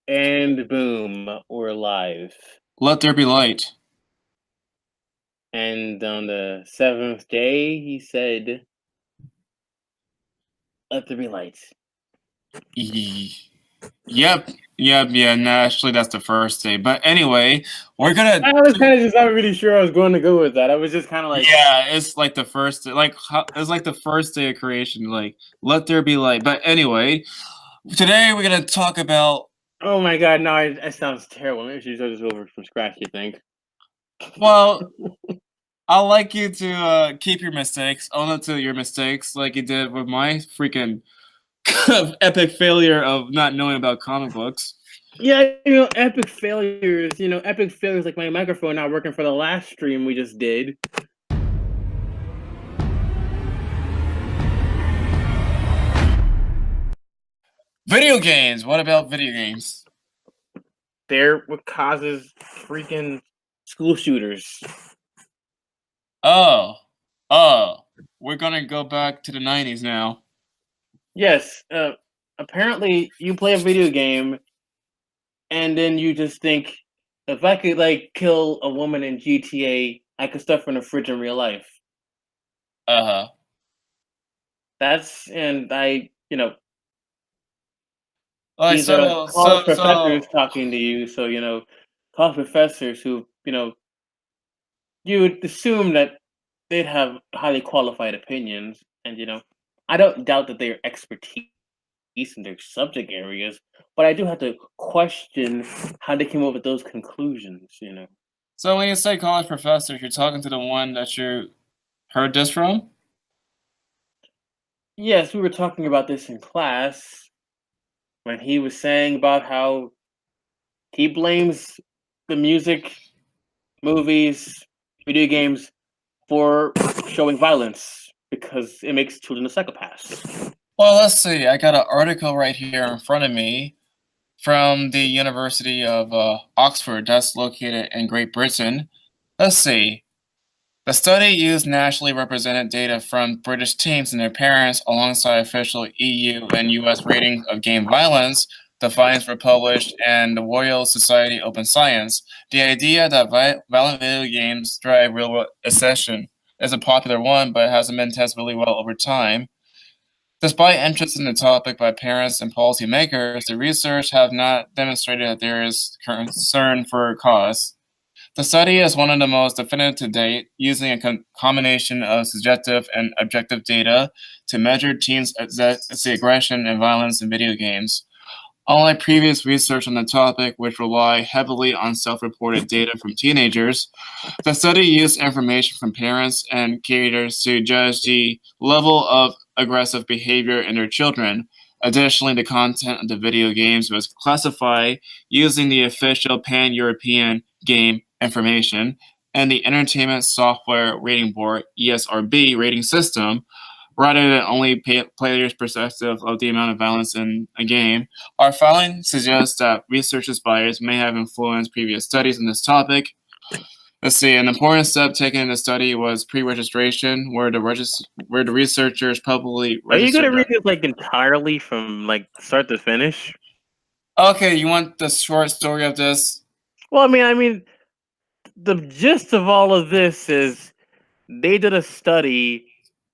And boom, we're live. Let there be light. And on the seventh day, he said, "Let there be light." Yep. Yep. Yeah. No, actually, that's the first day. But anyway, we're gonna. I was kind of just not really sure I was going to go with that. I was just kind of like, Yeah, it's like the first. It's like the first day of creation. Like, let there be light. But anyway, today we're gonna talk about. "Oh my god, no, that sounds terrible. Maybe we should start this over from scratch." You think? Well, I like you to keep your mistakes, own up to your mistakes, like you did with my freaking epic failure of not knowing about comic books. Yeah, epic failures. Epic failures like my microphone not working for the last stream we just did. Video games. What about video games? They're what causes freaking school shooters. Oh, oh, we're gonna go back to the 90s now. Yes, apparently you play a video game and then you just think, if I could like kill a woman in GTA, I could stuff her in a fridge in real life. Uh-huh. That's and I, Like, these are so, college so, professors so, talking to you, so college professors who, you would assume that they'd have highly qualified opinions, and I don't doubt that their expertise in their subject areas, but I do have to question how they came up with those conclusions. so when you say college professors, you're talking to the one that you heard this from? Yes, we were talking about this in class when he was saying about how he blames the music, movies, video games for showing violence because it makes children a psychopaths. Well, let's see. I got an article right here in front of me from the University of Oxford, that's located in Great Britain. Let's see. The study used nationally represented data from British teens and their parents alongside official EU and US ratings of game violence. The findings were published in the Royal Society Open Science. The idea that violent video games drive real-world accession is a popular one, but hasn't been tested really well over time. Despite interest in the topic by parents and policymakers, the research have not demonstrated that there is concern for cause. The study is one of the most definitive to date, using a combination of subjective and objective data to measure teens' aggression and violence in video games. Unlike previous research on the topic, which rely heavily on self-reported data from teenagers, the study used information from parents and caregivers to judge the level of aggressive behavior in their children. Additionally, the content of the video games was classified using the official Pan-European Game Information and the Entertainment Software Rating Board (ESRB) rating system, rather than only players' perspective of the amount of violence in a game. Our findings suggest that researchers' bias may have influenced previous studies on this topic. Let's see. An important step taken in the study was pre-registration, where the researchers publicly Are you registered gonna read their. this like entirely from like start to finish? Okay, you want the short story of this? Well, I mean, the gist of all of this is they did a study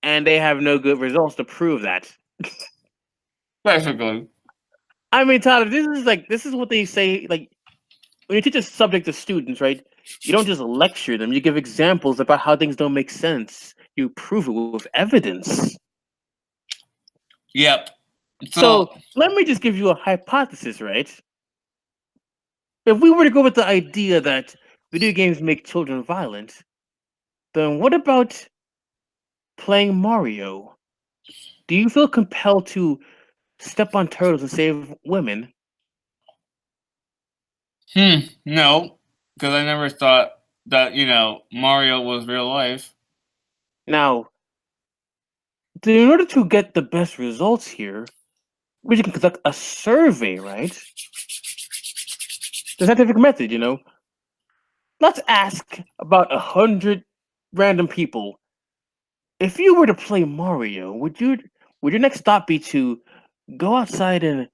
and they have no good results to prove that. Basically. I mean, Tyler, this is what they say. Like when you teach a subject to students, right? You don't just lecture them. You give examples about how things don't make sense. You prove it with evidence. Yep. So, So let me just give you a hypothesis, right? If we were to go with the idea that video games make children violent, then what about playing Mario? Do you feel compelled to step on turtles and save women? no, because I never thought that, Mario was real life. Now, in order to get the best results here, we can conduct a survey, right? The scientific method. Let's ask about 100 random people. If you were to play Mario, would your next stop be to go outside and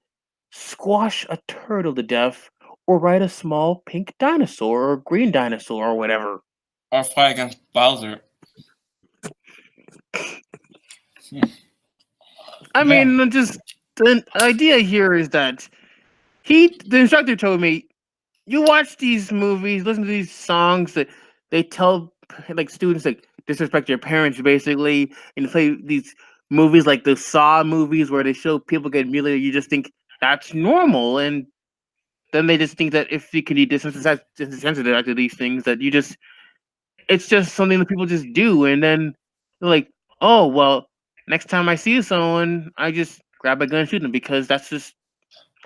squash a turtle to death, or ride a small pink dinosaur or green dinosaur or whatever. Or fight against Bowser. I Yeah. mean, just the idea here is that the instructor told me, you watch these movies, listen to these songs that they tell like students like disrespect your parents basically, and play these movies like the Saw movies where they show people get mutilated. You just think that's normal, and then they just think that if you can be desensitized to these things, that it's just something that people just do, and then they're like, oh well, next time I see someone, I just grab a gun and shoot them because that's just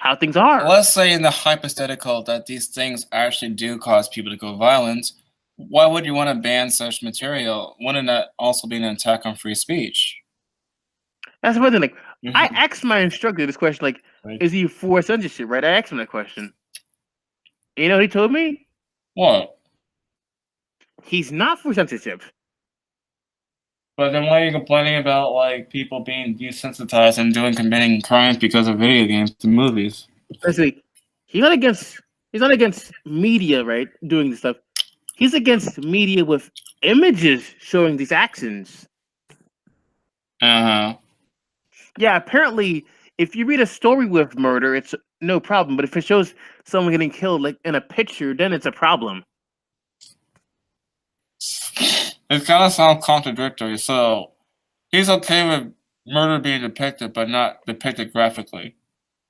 how things are. Let's say in the hypothetical that these things actually do cause people to go violent, why would you want to ban such material? Wouldn't that also be an attack on free speech? That's the thing. Like, I Mhm. asked my instructor this question, like, Right. is he for censorship? Right? I asked him that question. You know what he told me? What? He's not for censorship. But then why are you complaining about like people being desensitized and committing crimes because of video games and movies? Basically, he's not against he's not against media, right? Doing this stuff. He's against media with images showing these actions. Uh-huh. Yeah, apparently, if you read a story with murder, it's no problem. But if it shows someone getting killed, like in a picture, then it's a problem. It kind of sounds contradictory. So he's okay with murder being depicted, but not depicted graphically.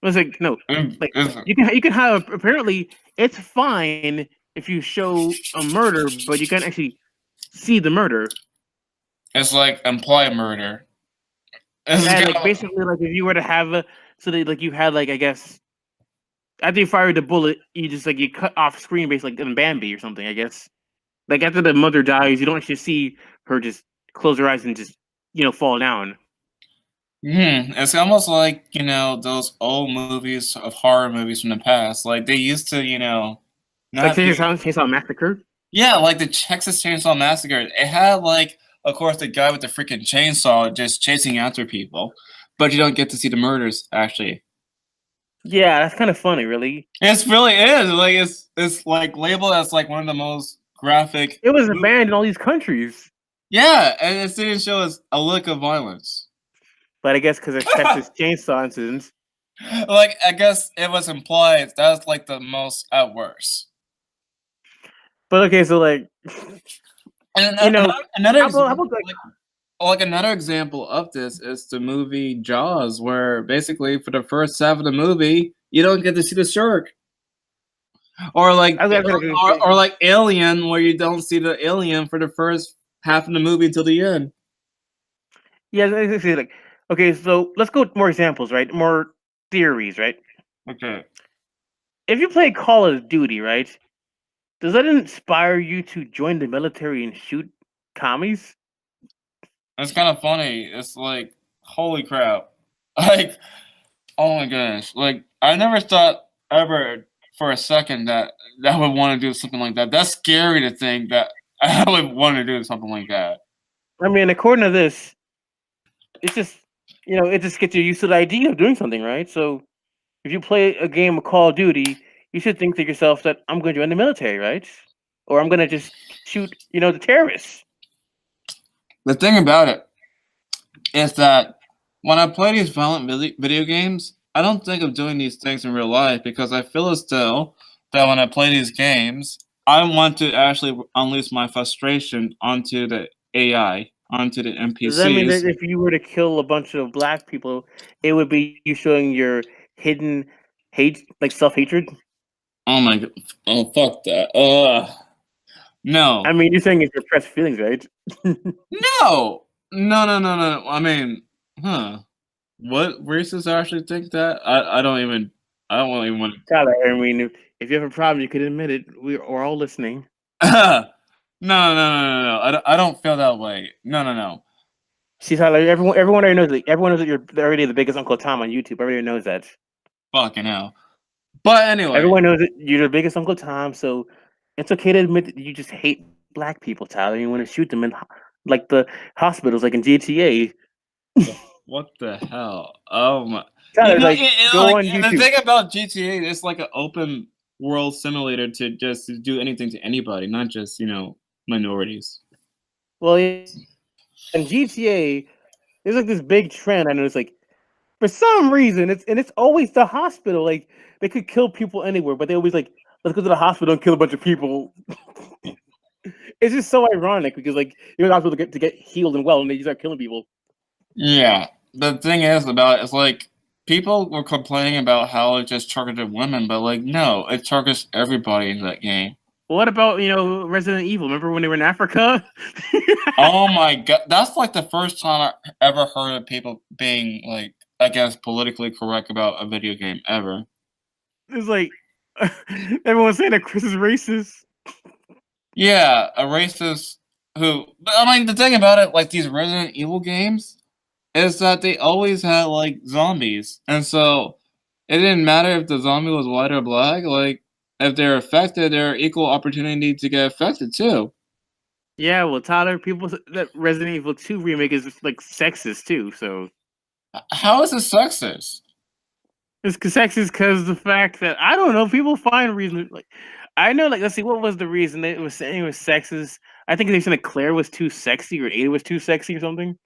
It's like no, like you can have apparently it's fine if you show a murder, but you can't actually see the murder. It's like implied murder. This is Yeah, kind like of, basically like if you were to have so that like you had like I guess after you fired the bullet, you just like you cut off screen based like in Bambi or something. I guess like after the mother dies, you don't actually see her just close her eyes and just fall down. it's almost like, those old movies of horror movies from the past. Like they used to, Like not be. Chainsaw Massacre. Yeah, like the Texas Chainsaw Massacre. It had like, of course, the guy with the freaking chainsaw just chasing after people, but you don't get to see the murders actually. Yeah, that's kind of funny, really. It's really is like it's like labeled as like one of the most graphic. It was banned in all these countries, Yeah, and it didn't show us a lick of violence. but I guess because it's Texas Chainsaw incidents. Like I guess it was implied that's like the most at worst. But okay, so like, And you know, another how example, about like, like another example of this is the movie Jaws, where basically for the first half of the movie you don't get to see the shark, or like, I was gonna say, or like Alien, where you don't see the alien for the first half of the movie until the end. yeah, I was gonna say, like, okay, so let's go with more examples, right? More theories, right? Okay. If you play Call of Duty, right, does that inspire you to join the military and shoot commies? It's kind of funny. It's like, holy crap. Like, oh my gosh. Like, I never thought ever for a second that I would want to do something like that. That's scary to think that I would want to do something like that. I mean, according to this, it's just it just gets you used to the idea of doing something, right? So if you play a game of Call of Duty, you should think to yourself that I'm going to join the military, right? Or I'm going to just shoot, the terrorists. The thing about it is that when I play these violent video games, I don't think of doing these things in real life because I feel as though that when I play these games, I want to actually unleash my frustration onto the AI, onto the Does that mean NPCs. that if you were to kill a bunch of black people, it would be you showing your hidden hate, like self-hatred? Oh my god! Oh fuck that! I No, mean, you're saying it's repressed feelings, right? no, no. I mean, huh? What racists actually think that? I don't even. I don't even want Tyler, I mean, if you have a problem, you could admit it. We're all listening. to. No. I don't feel that way. No. See, Tyler, everyone already knows. Everyone knows that you're already the biggest Uncle Tom on YouTube. Everybody knows that. Fucking hell. But anyway, Everyone knows that you're the biggest Uncle Tom, so it's okay to admit that you just hate black people, Tyler. You want to shoot them in like the hospitals, like in GTA. what the hell? Oh my. Tyler, like, go Like on and the YouTube. thing about GTA, it's like an open world simulator to just to do anything to anybody, not just minorities. Well, yeah, in GTA, there's like this big trend. I know it's like for some reason it's always the hospital. Like they could kill people anywhere, but they always like let's go to the hospital and kill a bunch of people. It's just so ironic because like you're in the hospital to get healed and well, and they just start killing people. Yeah, the thing is about it's like people were complaining about how it just targeted women, but like no, it targets everybody in that game. What about Resident Evil? Remember when they were in Africa? Oh my god, that's like the first time I ever heard of people being like, I guess, politically correct about a video game ever. It's like everyone's saying that Chris is racist. Yeah, a racist who. But I mean, the thing about it, like these Resident Evil games, is that they always had like zombies, and so it didn't matter if the zombie was white or black. Like, if they're affected, they're equal opportunity to get affected too. Yeah, well, Tyler, people that Resident Evil 2 remake is just, like sexist too. So How is it sexist? it's sexist because the fact that I don't know, people find reason like I know, like let's see, what was the reason that it was saying it was sexist? I think they said that Claire was too sexy or Ada was too sexy or something.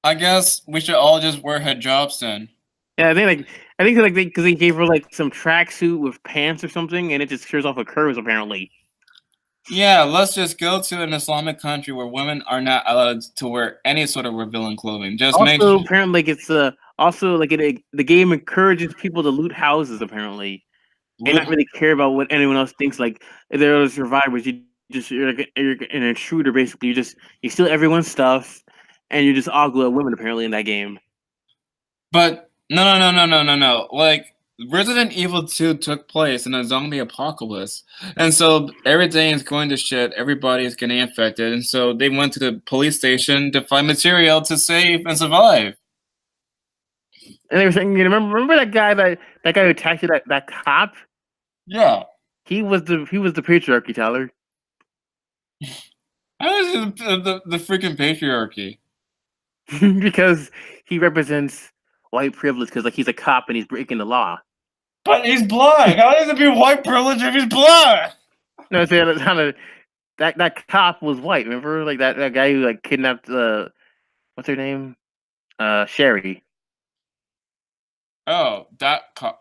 I guess we should all just wear hijabs then. Yeah, I think like because they gave her like some tracksuit with pants or something, and it just shows off her curves apparently. Yeah, let's just go to an Islamic country where women are not allowed to wear any sort of revealing clothing. Just make Also, sure. apparently, like it's also like the game encourages people to loot houses apparently, and not really care about what anyone else thinks. Like if they're other survivors, you're like you're an intruder basically. You steal everyone's stuff, and you just ogle at women apparently in that game. But no. Like Resident Evil 2 took place in a zombie apocalypse. And so everything is going to shit, everybody is getting infected, and so they went to the police station to find material to save and survive. And they were saying, remember that guy who attacked you, that cop? Yeah. He was the patriarchy, Tyler. How is it the freaking patriarchy? Because he represents white privilege because like he's a cop and he's breaking the law. But he's black. How does it be white privilege if he's black? No, I'm saying that cop was white. Remember, like that guy who like kidnapped what's her name? Sherry. Oh,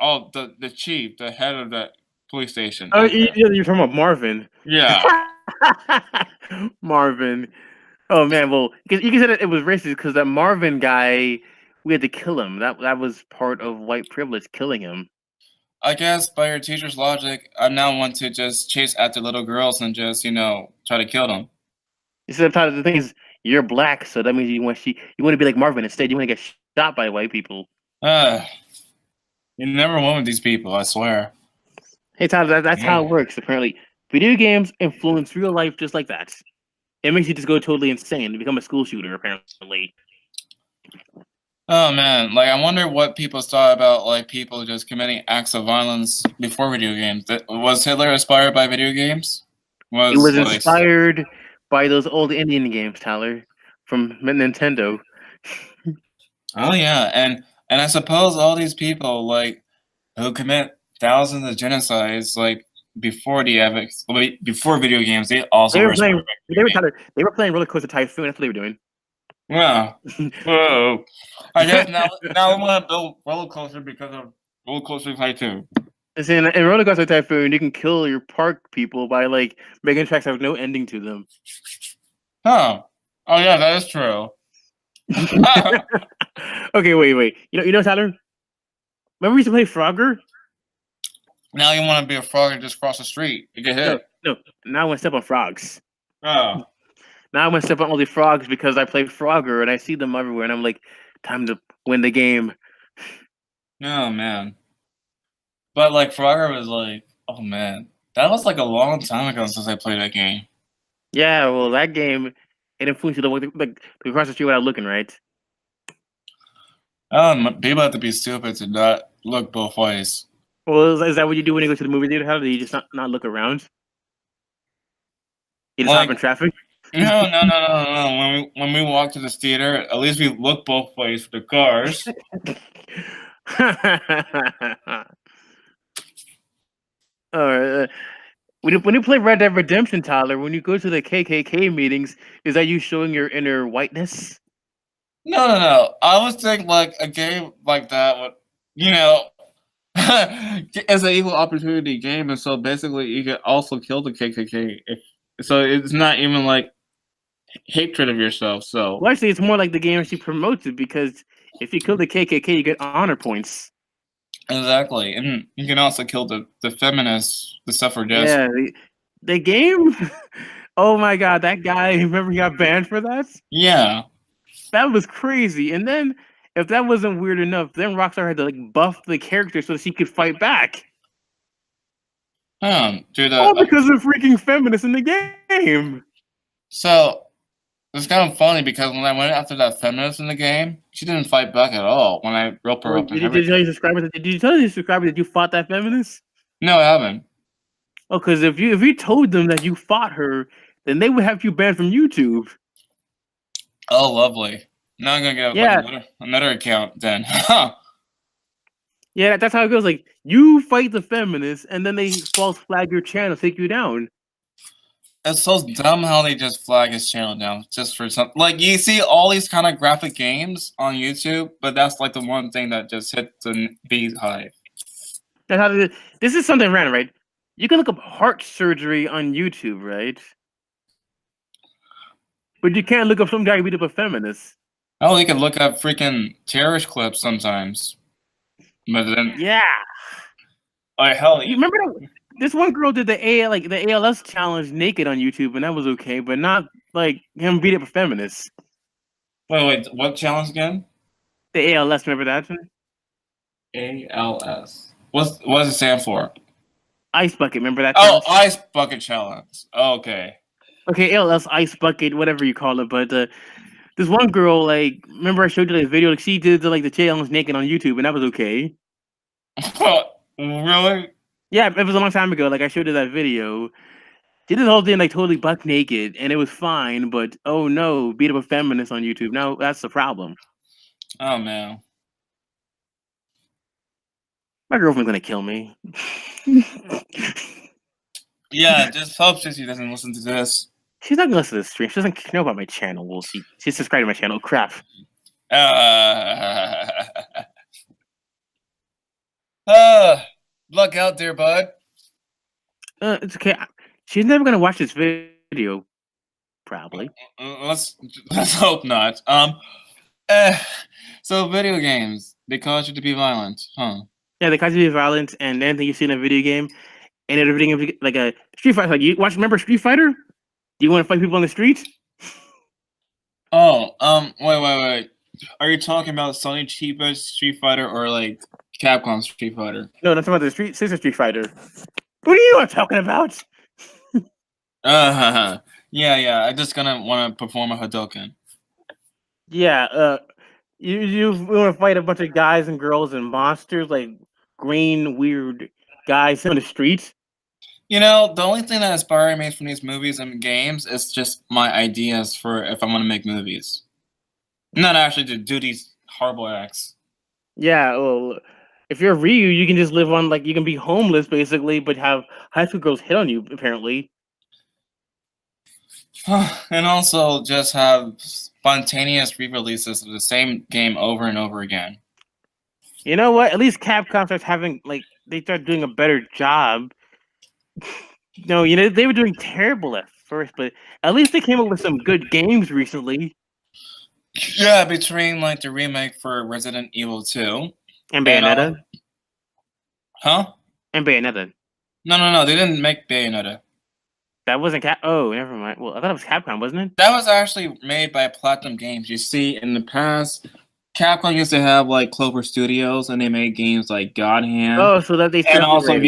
oh, the chief, the head of the police station. Oh, Okay. you're talking about Marvin. Yeah. Marvin. Oh man, well, you can say that it was racist because that Marvin guy, we had to kill him. That was part of white privilege, killing him. I guess by your teacher's logic, I now want to just chase after little girls and just, try to kill them. Sometimes the thing is, you're black, so that means you want to be like Marvin instead. You want to get shot by white people. You never won with these people, I swear. Hey, Tyler, that's how it works. Apparently, video games influence real life just like that. It makes you just go totally insane and become a school shooter. Apparently. Oh man, like I wonder what people thought about like people just committing acts of violence before video games. Was Hitler inspired by video games? It was inspired by those old Indian games, Tyler, from Nintendo. Oh yeah, and I suppose all these people like who commit thousands of genocides like before before video games, they also They were were playing. inspired by They were playing Roller Coaster Typhoon. That's what they were doing. Wow. Whoa. I guess now I want to build roller coaster because of roller coaster tycoon. See, in Roller Coaster Typhoon, you can kill your park people by like making tracks that have no ending to them. Huh. Oh yeah, that is true. Okay, wait. You know, Tyler. Remember we used to play Frogger? Now you want to be a frog and just cross the street. You get hit. No. Now I want to step on frogs. Oh. Now I want to step on all the frogs because I play Frogger and I see them everywhere, and I'm like, time to win the game. Oh man. But like Frogger was like, oh man, that was like a long time ago since I played that game. Yeah, well, that game it influenced you to cross the street without looking, right? People have to be stupid to not look both ways. Well, is that what you do when you go to the movie theater? How do you just not look around? You just hop in traffic? No. When we walk to this theater, at least we look both ways for the cars. Alright, when you play Red Dead Redemption, Tyler, when you go to the KKK meetings, is that you showing your inner whiteness? No, no, no. I was thinking like a game like that would, you know, it's an equal opportunity game, and so basically you can also kill the KKK. So it's not even like hatred of yourself. So Well, actually, it's more like the game she promotes it because if you kill the KKK, you get honor points. exactly, and you can also kill the feminists, the suffragettes. Yeah, the game. Oh my god, that guy! Remember he got banned for that? Yeah, That was crazy. And then, if that wasn't weird enough, then Rockstar had to like buff the character so she could fight back. dude. All because of freaking feminists in the game. So it's kind of funny because when I went after that feminist in the game, she didn't fight back at all. When I rope her Well, up and did you tell everything. your subscribers? Did you tell your subscribers that you fought that feminist? No, I haven't. Oh, because if you told them that you fought her, then they would have you banned from YouTube. Oh, lovely. Now I'm gonna get like Yeah, another account then. Huh. yeah, that's how it goes. Like you fight the feminists, and then they false flag your channel, take you down. It's so dumb how they just flag his channel down just for something. Like you see all these kind of graphic games on YouTube, but that's like the one thing that just hit the beehive. That's how this is something random, right? You can look up heart surgery on YouTube, right? But you can't look up some guy who beat up a feminist. Oh, you can look up freaking terrorist clips sometimes, but then, Yeah, oh hell, you remember that? This one girl did the ALS challenge naked on YouTube, and that was okay, but not like him beat up a feminist. wait, what challenge again? The ALS, remember that? ALS. What does it stand for? Ice bucket, remember that Oh, challenge? ice bucket challenge. Okay. Okay, ALS, ice bucket, whatever you call it. But this one girl, like, remember I showed you the video? Like, she did the challenge naked on YouTube, and that was okay. Really? Yeah, it was a long time ago. Like, I showed you that video. She did the whole thing like totally buck naked, and it was fine. But oh no, beat up a feminist on YouTube. Now that's the problem. Oh man. My girlfriend's gonna kill me. Yeah, just hope Sissy doesn't listen to this. She's not gonna listen to this stream. She doesn't know about my channel. Well, she's subscribed to my channel. Crap. Uh, look out there, bud. It's okay. She's never gonna watch this video. Probably. Let's hope not. Uh, so video games, they cause you to be violent, huh? Yeah, they cause you to be violent, and anything you see in a video game, and in a video game like a Street Fighter. Like you watch, remember Street Fighter? Do you want to fight people on the street? Oh, wait. Are you talking about Sony cheapest Street Fighter or like Capcom Street Fighter? No, that's about the Sister Street Fighter. What are you talking about? Yeah. I just gonna want to perform a Hadouken. Yeah, you want to fight a bunch of guys and girls and monsters like green weird guys on the street. You know, the only thing that inspired me from these movies and games is just my ideas for if I want to make movies. Not actually to do these horrible acts. Yeah, well, if you're Ryu, you can just live on like you can be homeless basically, but have high school girls hit on you apparently. And also just have spontaneous re-releases of the same game over and over again. You know what? At least Capcom starts having like they start doing a better job. No, they were doing terrible at first, but at least they came up with some good games recently. Yeah, between like the remake for Resident Evil 2 And and Bayonetta. huh? And Bayonetta. No, they didn't make Bayonetta. That wasn't Cap. Oh, never mind. Well, I thought it was Capcom, wasn't it? That was actually made by Platinum Games. You see, in the past, Capcom used to have like Clover Studios, and they made games like God Hand, Oh, so that they and also separated.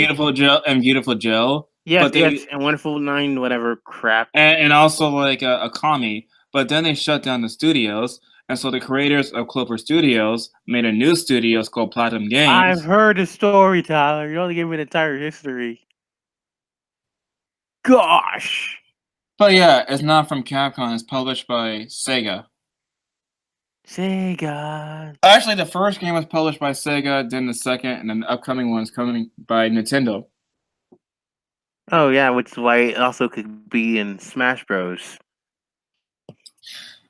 Beautiful Joe. Yes, but yes, and Wonderful Nine, whatever crap. and also like a Kami. But then they shut down the studios, and so the creators of Clover Studios made a new studios called Platinum Games. I've heard the story, Tyler. You only gave me the entire history. Gosh. But yeah, it's not from Capcom. It's published by Sega. Sega. Actually, the first game was published by Sega, then the second, and then the upcoming one is coming by Nintendo. Oh yeah, which is why it also could be in Smash Bros.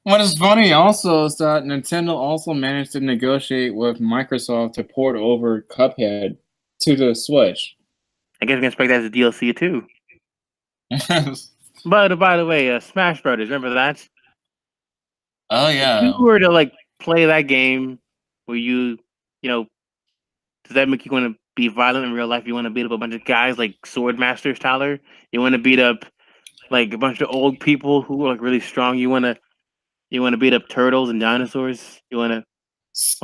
What is funny also is that Nintendo also managed to negotiate with Microsoft to port over Cuphead to the Switch. I guess we can expect that as a DLC too. But by the way, Smash Brothers, remember that? Oh If you yeah. were to like play that game, where you know, does that make you want to be violent in real life? You want to beat up a bunch of guys like sword masters, Tyler? You want to beat up like a bunch of old people who are like really strong? You want to beat up turtles and dinosaurs? You want to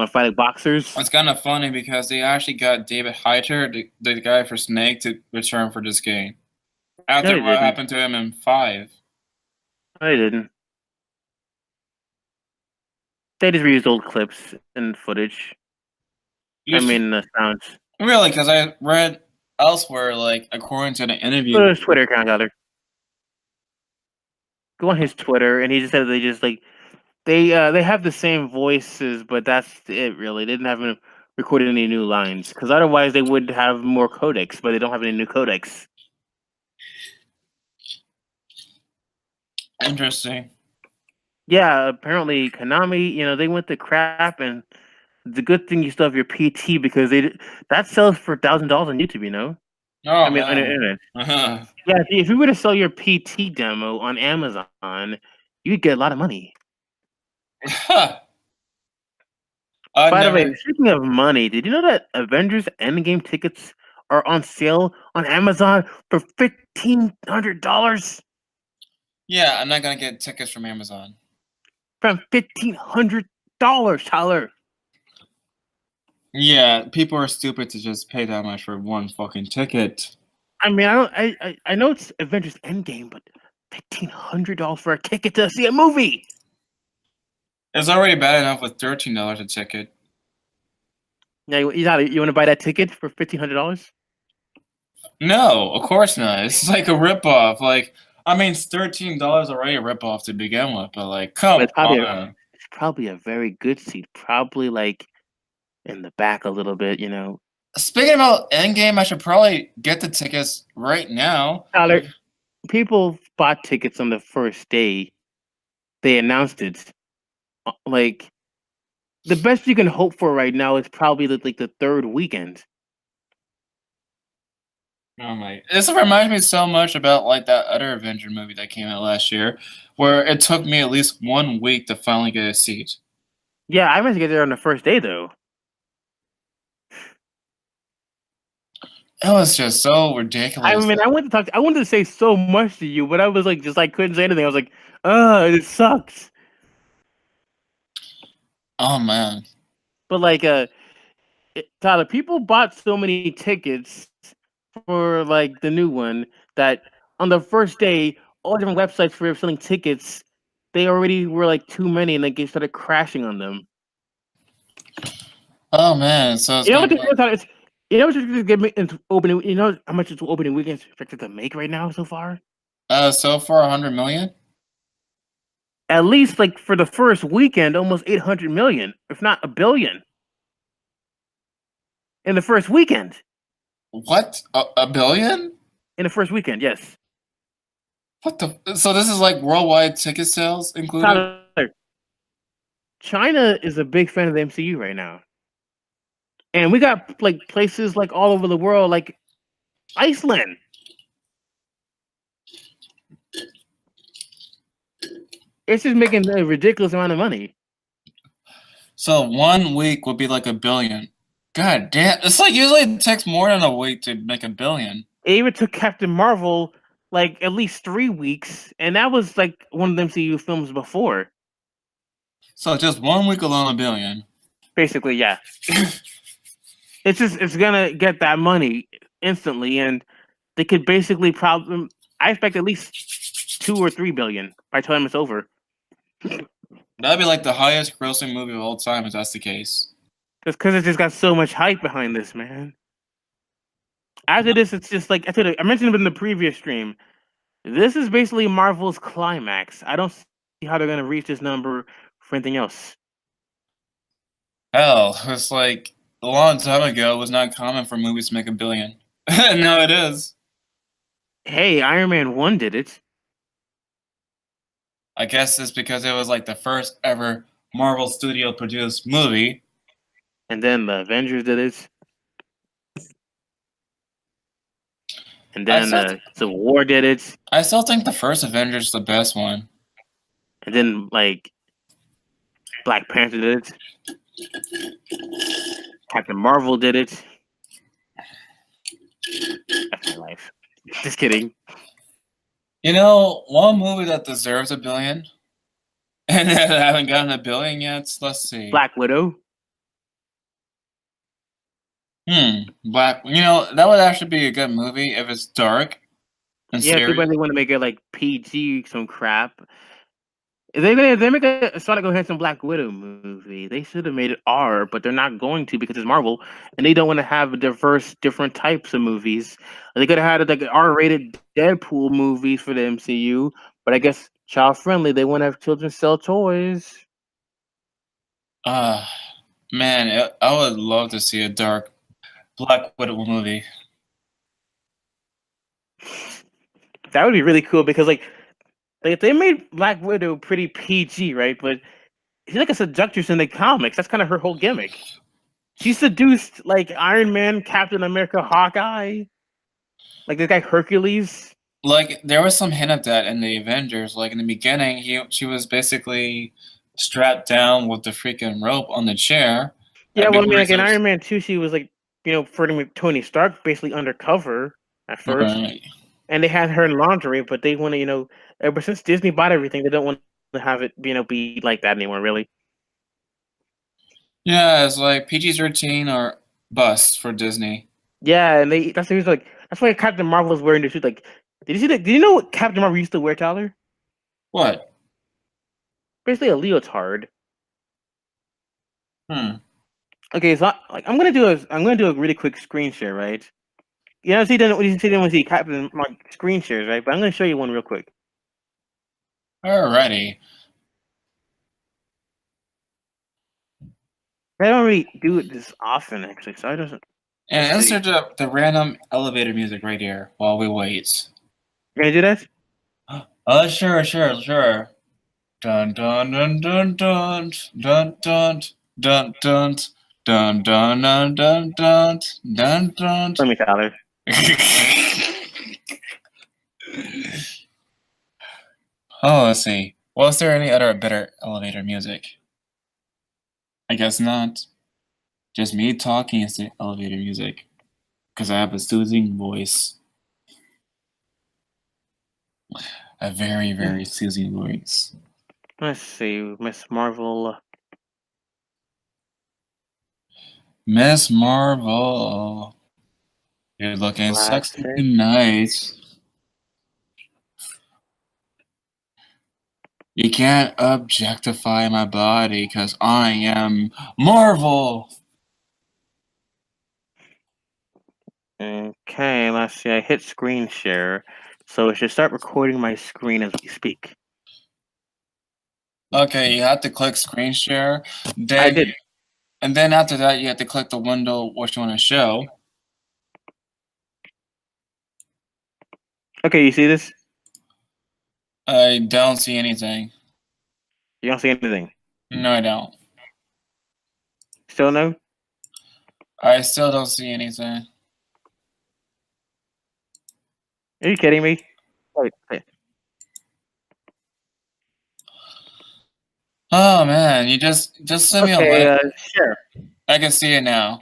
fight like boxers? It's kind of funny because they actually got David Hayter, the guy for Snake, to return for this game. No, After they what didn't. happened to him in 5. No, they didn't. They just reused old clips and footage. I mean, the sounds. Really, because I read elsewhere, like, according to the interview. Go to his Twitter account, Tyler. Go on his Twitter, and he just said they just like they have the same voices, but that's it. Really, they didn't have recorded any new lines because otherwise they would have more codecs, but they don't have any new codecs. Interesting. Yeah, apparently Konami, they went to crap, and the good thing you still have your PT because that sells for $1,000 on YouTube. Oh, I mean, on the man. internet. Uh-huh. Yeah, if you were to sell your PT demo on Amazon, you'd get a lot of money. By the way, speaking of money, did you know that Avengers Endgame tickets are on sale on Amazon for $1,500? Yeah, I'm not gonna get tickets from Amazon. From $1,500, Tyler. Yeah, people are stupid to just pay that much for one fucking ticket. I mean, I know it's Avengers Endgame, but $1,500 for a ticket to see a movie. It's already bad enough with $13 a ticket. Now, you want to buy that ticket for $1,500? No, of course not. It's like a ripoff. Like, I mean, it's $13 already a ripoff to begin with, but like, But come it's probably on. a very good seat, probably like in the back a little bit. Speaking about Endgame, I should probably get the tickets right now. Tyler, people bought tickets on the first day. They announced it. Like the best you can hope for right now is probably the third weekend. Oh my! This reminds me so much about like that other Avenger movie that came out last year, where it took me at least 1 week to finally get a seat. Yeah, I managed to get there on the first day though. It was just so I ridiculous. mean, I wanted to say so much to you, but I was like, just like couldn't say anything. I was like, it sucks. Oh man! But like, Tyler, people bought so many tickets for like the new one that on the first day, all different websites for selling tickets, they already were like too many, and they started crashing on them. Oh man! So it's You know gonna what? be like, You know what? Just get me into opening. You know how much it's opening weekends expected to make right now so far? so far 100 million. At least like for the first weekend, almost 800 million, if not a billion, in the first weekend. What? A billion? In the first weekend, yes. What the? So this is like worldwide ticket sales included? Tyler, China is a big fan of the MCU right now, and we got like places like all over the world, like Iceland. It's just making a ridiculous amount of money. So 1 week would be like a billion. God damn! It's like usually it takes more than a week to make a billion. It even took Captain Marvel like at least 3 weeks, and that was like one of the MCU films before. So just 1 week alone, a billion. Basically, yeah. It's gonna get that money instantly, and they could basically probably. I expect at least 2 or 3 billion by the time it's over. That'd be like the highest grossing movie of all time if that's the case. Just because it just got so much hype behind this, man. After this, it's just like I mentioned it in the previous stream. This is basically Marvel's climax. I don't see how they're gonna reach this number for anything else. Hell, it's like a long time ago it was not common for movies to make a billion. Now it is. Hey, Iron Man 1 did it. I guess it's because it was like the first ever Marvel Studio produced movie. And then the Avengers did it. And I then still, Civil War did it. I still think the first Avengers is the best one. And then, like, Black Panther did it. Captain Marvel did it. That's my life. Just kidding. You know, one movie that deserves a billion and that haven't gotten a billion yet. Let's see. Black Widow. Black. You know, that would actually be a good movie if it's dark and Yeah, too serious. bad they want to make it like PG, some crap. If they make a Sonic go handsome Black Widow movie, they should have made it R, but they're not going to because it's Marvel, and they don't want to have diverse, different types of movies. They could have had like R-rated Deadpool movies for the MCU, but I guess child friendly. They want to have children sell toys. Ah, man, I would love to see a dark Black Widow movie. That would be really cool because like they made Black Widow pretty PG, right? But she's like a seductress in the comics. That's kind of her whole gimmick. She seduced like Iron Man, Captain America, Hawkeye, like this guy Hercules. Like there was some hint of that in the Avengers. Like in the beginning, she was basically strapped down with the freaking rope on the chair. Yeah, well, I Before mean, he like in starts, Iron Man 2, she was like, flirting with Tony Stark, basically undercover at first, right. and they had her in lingerie, but they want to, ever since Disney bought everything, they don't want to have it, be like that anymore, really. Yeah, it's like PG-13 or bust for Disney. Yeah, and that's the reason, like, that's why Captain Marvel was wearing the suit. Like, did you see that? Did you know what Captain Marvel used to wear, Tyler? What? Basically a leotard. Hmm. Okay, so I'm gonna do a really quick screen share, right? You didn't want to see Captain like screen shares, right? But I'm gonna show you one real quick. Alrighty. I don't really do it this often, actually, so I doesn't. Let's And see. insert the random elevator music right here while we wait. You gonna do that? Sure. Dun dun dun dun dun dun dun dun dun dun dun dun dun dun dun dun. Let me, Tyler. Oh, let's see. Was there any other better elevator music? I guess not. Just me talking is the elevator music. Because I have a soothing voice. A very, very soothing voice. Let's see, Miss Marvel. Miss Marvel. You're looking sexy Classic. tonight. You can't objectify my body because I am Marvel. Okay, let's see. I hit screen share, so it should start recording my screen as we speak. Okay, you have to click screen share. I did. And then after that, you have to click the window what you want to show. Okay, you see this? I don't see anything. You don't see anything. No, I don't. Still no? I still don't see anything. Are you kidding me? Wait. Oh man, you just send me a Okay, link. share. I can see it now.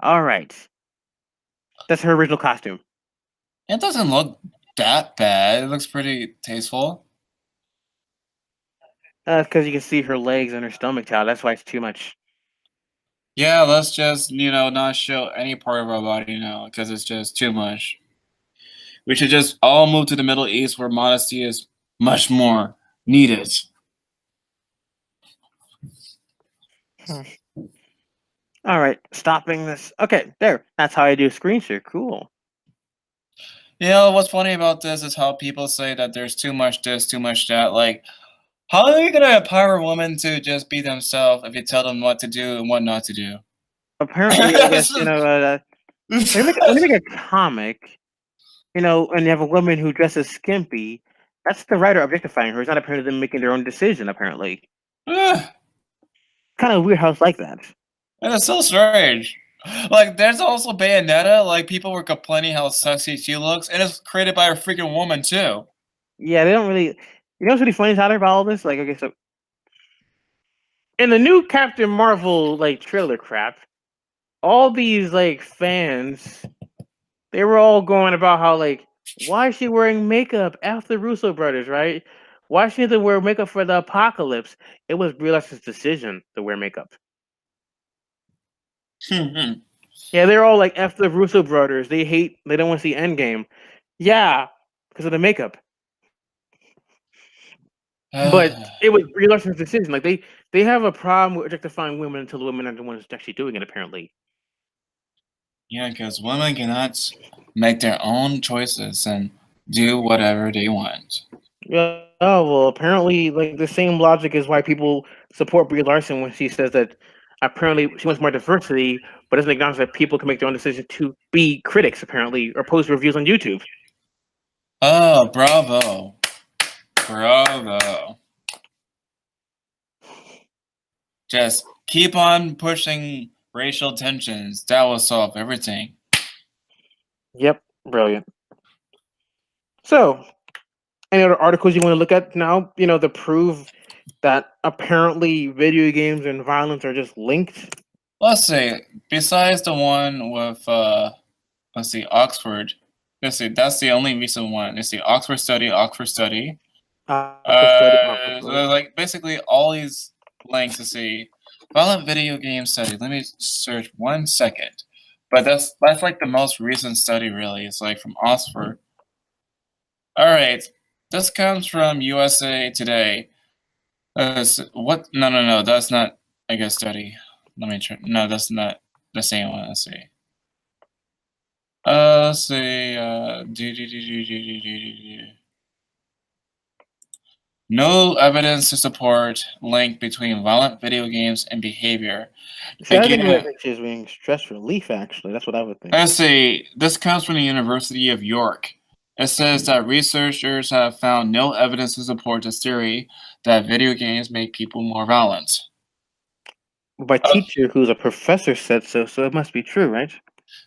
All right. That's her original costume. It doesn't look that bad. It looks pretty tasteful. Because you can see her legs and her stomach, Tyler. That's why it's too much. Yeah, let's just, not show any part of our body now because it's just too much. We should just all move to the Middle East where modesty is much more needed. All right, stopping this. Okay, there. That's how I do a screen share. Cool. You know, what's funny about this is how people say that there's too much this, too much that. Like, How are you gonna empower women to just be themselves if you tell them what to do and what not to do? Apparently, I guess when you make a comic, and you have a woman who dresses skimpy, that's the writer objectifying her. It's not apparently them making their own decision. Apparently, Ugh, kind of weird how it's like that. that is so strange. Like, there's also Bayonetta. Like, people were complaining how sexy she looks, and it's created by a freaking woman too. Yeah, they don't really. You know what's really funny, Tyler, about all this? Like, okay, so in the new Captain Marvel like trailer crap, all these like fans, they were all going about how like, why is she wearing makeup after the Russo brothers, right? Why she need to wear makeup for the apocalypse? It was Brie Larson's decision to wear makeup. Yeah, they're all like F the Russo brothers. They don't want to see Endgame. Yeah, because of the makeup. But it was Brie Larson's decision. Like they have a problem with objectifying women until the women are the ones actually doing it. Apparently. Yeah, because women cannot make their own choices and do whatever they want. Yeah. Oh well, apparently, like the same logic is why people support Brie Larson when she says that apparently she wants more diversity, but doesn't acknowledge that people can make their own decision to be critics, apparently, or post reviews on YouTube. Oh, bravo. Bravo. Just keep on pushing racial tensions. That will solve everything. Yep, brilliant. So, any other articles you want to look at now? To prove that apparently video games and violence are just linked. Let's see. Besides the one with, let's see, Oxford. Let's see, that's the only recent one. Let's see, Oxford study, Oxford study. Oxford study. So like basically all these links to see violent video game study. Let me search 1 second. But that's like the most recent study really. It's like from Oxford. All right, this comes from USA Today. What? No. That's not a good study. Let me try. No, that's not the same one. Let's see. Let's see. No evidence to support link between violent video games and behavior. See, I think Again, that she's being stress relief. Actually, that's what I would think. let's see. This comes from the University of York. It says that researchers have found no evidence to support this theory that video games make people more violent. My teacher, who's a professor, said so, so it must be true, right?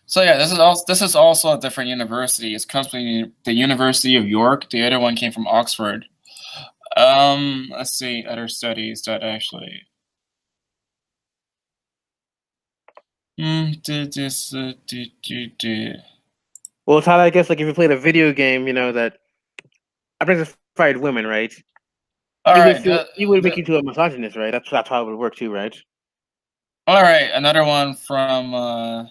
So yeah, this is also a different university. It comes from the University of York. The other one came from Oxford. Let's see other studies that actually. Well, Tyler, I guess like if you played a video game, that objectified women, right? All you right, would make you to a misogynist, right? That's how it would work too, right? all right. Another one from.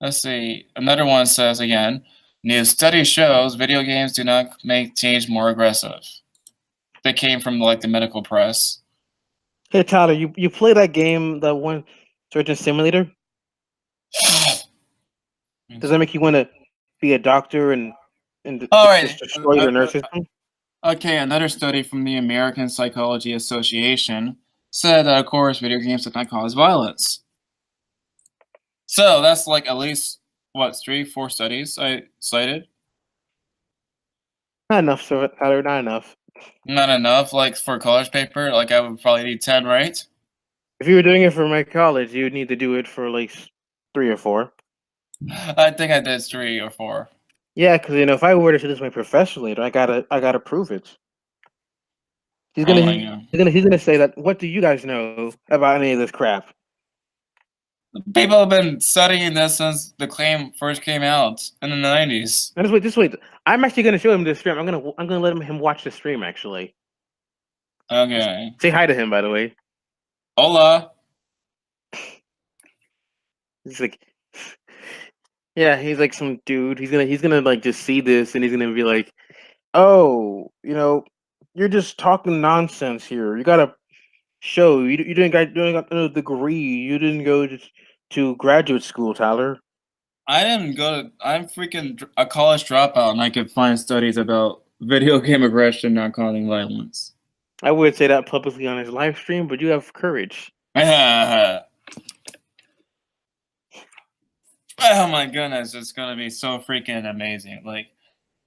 Let's see. Another one says again. New study shows video games do not make teens more aggressive. They came from like the medical press. Hey, Tyler, you play that game, that one Surgeon Simulator? Does that make you want to be a doctor and All right. just destroy the nurse system? Okay, another study from the American Psychology Association said that, of course, video games did not cause violence. So that's like at least, what, 3-4 studies I cited? Not enough, sir, Tyler. Not enough. Not enough, like for a college paper? Like I would probably need 10, right? If you were doing it for my college, you would need to do it for like 3 or 4. I think I did 3 or 4. Yeah, because if I were to do this my professor later, I gotta prove it. He's Oh gonna my God. he's gonna say that. What do you guys know about any of this crap? People have been studying this since the claim first came out in the 90s. Now, just wait. I'm actually gonna show him the stream. I'm gonna let him watch the stream. Actually, Okay. say hi to him. By the way, Hola. he's like, yeah, he's like some dude. He's gonna like just see this and he's gonna be like, oh, you're just talking nonsense here. You gotta show you didn't got a degree. You didn't go to graduate school, Tyler. I didn't go to. I'm freaking a college dropout, and I could find studies about video game aggression not causing violence. I would say that publicly on his live stream, but you have courage. Oh my goodness, it's gonna be so freaking amazing. Like,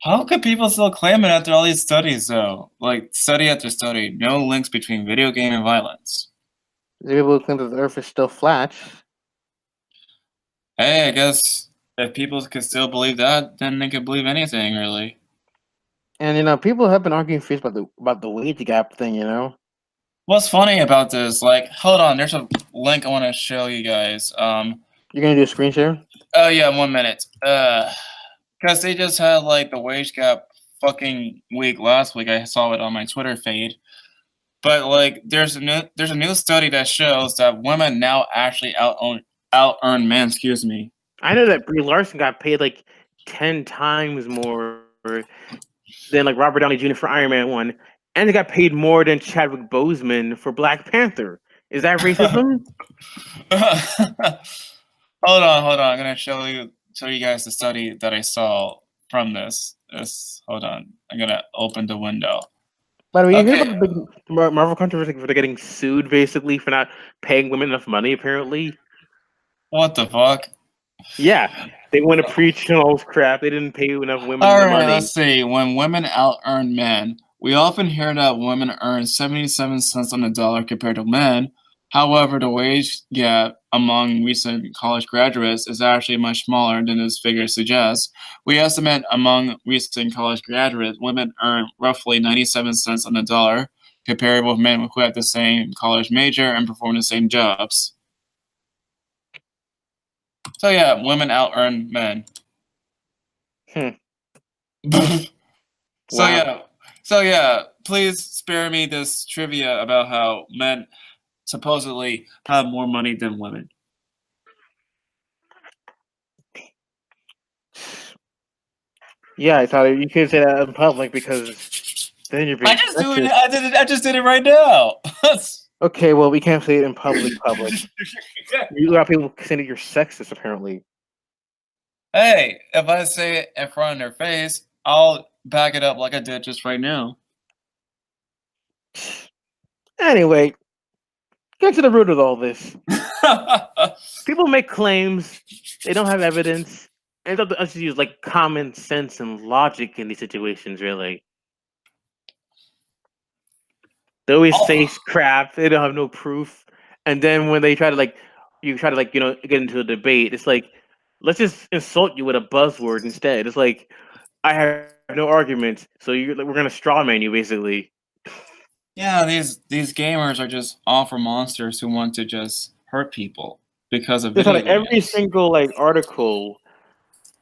how could people still claim it after all these studies, though? Like, study after study, no links between video game and violence. They're able to claim that the Earth is still flat. Hey, I guess if people could still believe that, then they could believe anything, really. And people have been arguing for years about the wage gap thing. What's funny about this? Like, hold on, there's a link I want to show you guys. You're gonna do a screen share? Oh yeah, 1 minute. Because they just had like the wage gap fucking week last week. I saw it on my Twitter feed. But like, there's a new study that shows that women now actually out earn men. Excuse me. I know that Brie Larson got paid like 10 times more than like Robert Downey Jr. for Iron Man 1, and they got paid more than Chadwick Boseman for Black Panther. Is that racism? Hold on. I'm gonna show you guys the study that I saw from this. Hold on. I'm gonna open the window. By the way, you hear about the big Marvel controversy for getting sued basically for not paying women enough money? Apparently, What the fuck? yeah, they want to preach and all this crap. They didn't pay enough women All the right, money. let's see. When women out earn men, we often hear that women earn 77 cents on the dollar compared to men. However, the wage gap among recent college graduates is actually much smaller than this figure suggests. We estimate among recent college graduates, women earn roughly 97 cents on the dollar, compared with men who have the same college major and perform the same jobs. So yeah, women out earn men. So yeah, please spare me this trivia about how men supposedly have more money than women. Yeah, I thought you couldn't say that in public because then you're being sexist. I just did it right now. Okay, well, we can't say it in public. You got people saying that you're sexist, apparently. Hey, if I say it in front of their face, I'll back it up like I did just right now. Anyway, get to the root of all this. People make claims, they don't have evidence, and it's up to us to use like common sense and logic in these situations, really. They always say crap, they don't have no proof, and then when they try to get into a debate, it's like, let's just insult you with a buzzword instead. It's like, I have no argument, so we're gonna straw man you, basically. Yeah, these gamers are just awful monsters who want to just hurt people because of video games. Every single article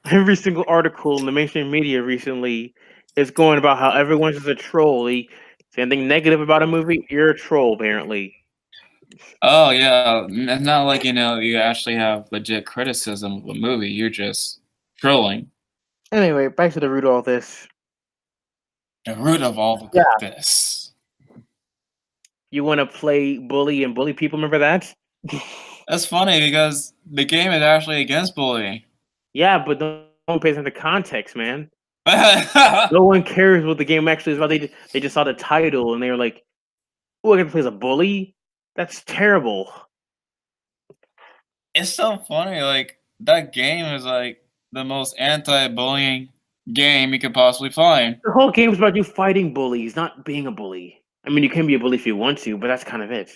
in the mainstream media recently is going about how everyone's just a troll. They say anything negative about a movie, you're a troll, apparently. Oh yeah, it's not like you actually have legit criticism of a movie. You're just trolling. Anyway, back to the root of all this. The root of all this. You want to play bully and bully people? Remember that? That's funny because the game is actually against bullying. Yeah, but no one pays attention to context, man. No one cares what the game actually is about. They just saw the title and they were like, "Oh, I can play as a bully? That's terrible." It's so funny. Like, that game is like the most anti-bullying game you could possibly find. The whole game is about you fighting bullies, not being a bully. I mean, you can be a bully if you want to, but that's kind of it.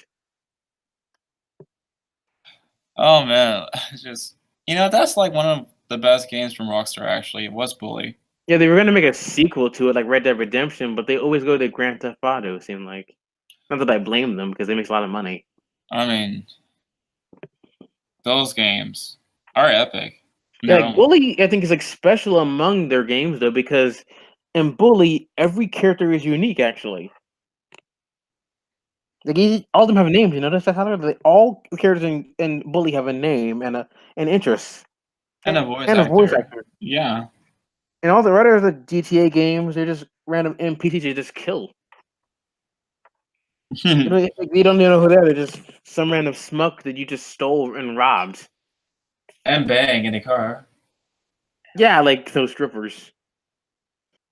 Oh man, it's just that's like one of the best games from Rockstar. Actually, it was Bully. Yeah, they were gonna make a sequel to it, like Red Dead Redemption, but they always go to Grand Theft Auto. It seemed like, not that I blame them because they make a lot of money. I mean, those games are epic. Yeah, like Bully, I think, is like special among their games though, because in Bully, every character is unique. Actually, like all of them have names. That's how all the characters in Bully have a name and an interest and a voice actor. Yeah. And all the others, the GTA games, they're just random NPCs you just kill. You don't even know who they are. They're just some random smuck that you just stole and robbed. And bang in the car. Yeah, like those strippers.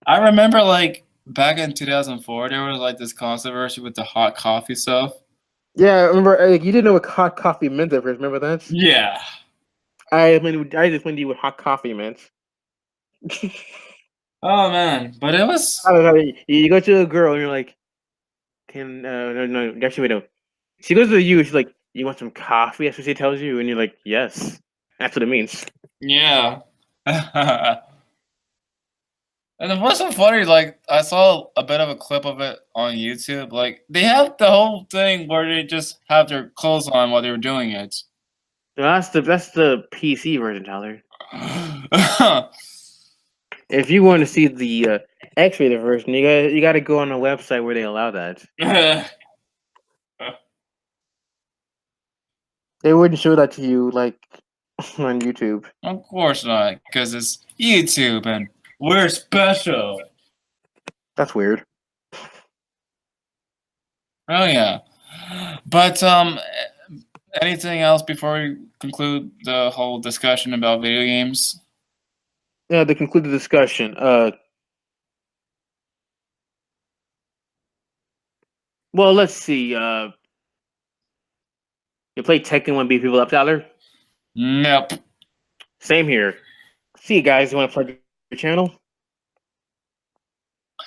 I remember, like, back in 2004, there was like this controversy with the hot coffee stuff. Yeah, I remember. You didn't know what hot coffee meant at first. Remember that? Yeah. I just went to you what hot coffee meant. Oh man, but it was. You go to a girl and you're like, "Can no, actually wait, no." She goes to you. She's like, "You want some coffee?" That's what she tells you, and you're like, "Yes." That's what it means. Yeah. And it wasn't funny, like, I saw a bit of a clip of it on YouTube. Like, they have the whole thing where they just have their clothes on while they were doing it. No, that's the PC version, Tyler. If you want to see the X-rated version, you got to go on a website where they allow that. They wouldn't show that to you like on YouTube. Of course not, because it's YouTube and we're special. That's weird. Oh yeah. But anything else before we conclude the whole discussion about video games? Yeah, to conclude the discussion, well, let's see. You play Tekken when beat people up, Tyler? Nope. Same here. See you guys. You want to plug your channel?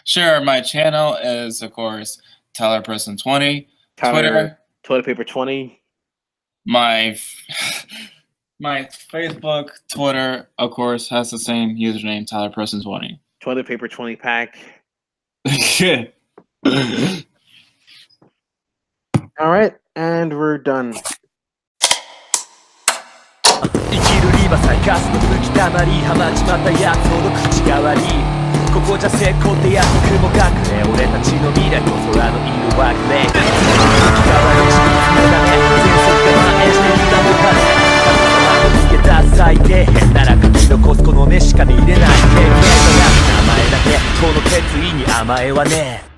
Sure, my channel is, of course, Tylerpreston20. Twitter. Toiletpaper20. My Facebook, Twitter, of course, has the same username, Tylerpreston20. Toilet paper 20 pack. All right, and we're done. 生きるリバサイガスの吹き溜まりハマっちまったやつほど口が悪いここじゃ成功ってやつ雲隠れ俺たちの未来と空のいる惑星吹き変わり地獄のため全速で蔓延してきたのかね見つけた最低限なら書き残すこの目しか見れない経験のなく名前だけこの決意に甘えはねえ